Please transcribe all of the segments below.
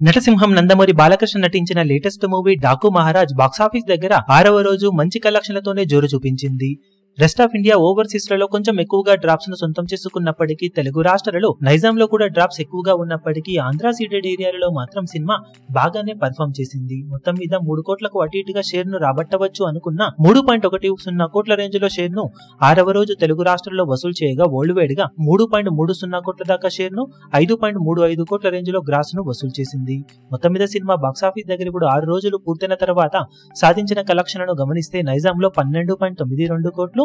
నటసింహం నందమూరి బాలకృష్ణ నటించిన latest movie Daaku Maharaj box office దగ్గర 6వ రోజు మంచి కలెక్షన్లతోనే జోరు చూపించింది. రెస్ట్ ఆఫ్ ఇండియా ఓవర్సీస్ లలో కొంచెం ఎక్కువగా డ్రాప్స్ ను సొంతం చేసుకున్నప్పటికీ తెలుగు రాష్ట్రాలలో నైజాంలో కూడా డ్రాప్స్ ఎక్కువగా ఉన్నప్పటికీ ఆంధ్ర సీడెడ్ ఏరియాలలో మాత్రం సినిమా బాగానే పర్ఫామ్ చేసింది. మొత్తం మీద 3 కోట్లకు అటు ఇటుగా షేర్ ను రాబట్టవచ్చు అనుకున్న 3.10 కోట్ల రేంజ్ లో షేర్ ను 6వ రోజు తెలుగు రాష్ట్రాల్లో వసూలు చేయగా వరల్డ్ వైడ్ గా 3.30 కోట్ల దాకా షేర్ ను 5.35 కోట్ల రేంజ్ లో గ్రాస్ ను వసూలు చేసింది. మొత్తం మీద సినిమా బాక్సాఫీస్ దగ్గర ఇప్పుడు 6 రోజులు పూర్తయిన తర్వాత సాధించిన కలెక్షన్లను గమనిస్తే నైజాంలో 12.92 కోట్లు,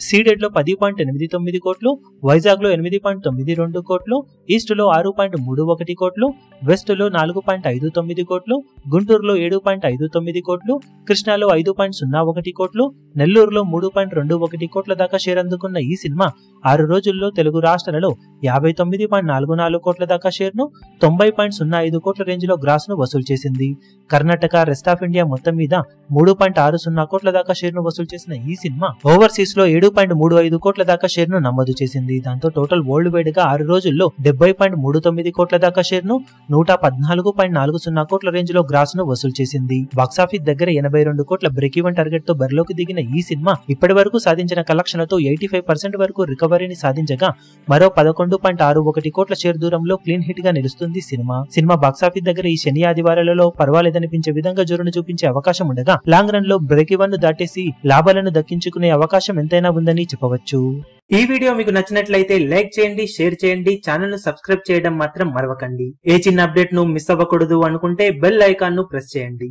సీడెడ్ లో 10.89 కోట్లు, వైజాగ్ లో 8.92 కోట్లు, ఈస్ట్ లో 6.31 కోట్లు, వెస్ట్ లో 4.59 కోట్లు, గుంటూరులో 7.59 కోట్లు, కృష్ణాలో 5.01 కోట్లు, నెల్లూరులో 3.21 కోట్ల దాకా షేర్ అందుకున్న ఈ సినిమా 6 రోజుల్లో తెలుగు రాష్ట్రాలలో 59.44 కోట్ల దాకా షేర్ ను 90.05 కోట్ల రేంజ్ లో గ్రాస్ ను వసూలు చేసింది. కర్ణాటక, రెస్ట్ ఆఫ్ ఇండియా మొత్తం మీద 3.60 కోట్ల దాకా షేర్ ను వసూలు చేసిన ఈ సినిమా ఓవర్సీస్ లో 7.35 కోట్ల దాకా షేర్ ను నమోదు చేసింది. దాంతో టోటల్ వరల్డ్ వైడ్ గా 6 రోజుల్లో 70.39 కోట్ల దాకా షేర్ ను 114.40 కోట్ల రేంజ్ లో గ్రాస్ ను వసూలు చేసింది. బాక్సాఫీస్ దగ్గర 82 కోట్ల బ్రేక్ ఈవెన్ టార్గెట్ తో బరిలోకి దిగిన ఈ సినిమా ఇప్పటి వరకు సాధించిన కలెక్షన్లతో 85% వరకు రికవరీని సాధించగా మరో 11.61 కోట్ల షేర్ దూరంలో క్లీన్ హిట్ గా నిలుస్తుంది సినిమా బాక్సాఫీస్ దగ్గర ఈ శని ఆదివారాలలో పర్వాలేదనిపించే విధంగా జోరును చూపించే అవకాశం ఉండగా లాంగ్ రన్ లో బ్రేక్ ఈవెన్ ను దాటేసి లాభాలను దక్కించుకునే అవకాశం ఎంతైనా ఉందని చెప్పవచ్చు. ఈ వీడియో మీకు నచ్చినట్లయితే లైక్ చేయండి, షేర్ చేయండి, ఛానల్ ను సబ్స్క్రైబ్ చేయడం మాత్రం మరవకండి. ఏ చిన్న అప్డేట్ ను మిస్ అవ్వకూడదు అనుకుంటే బెల్ ఐకాన్ ను ప్రెస్ చేయండి.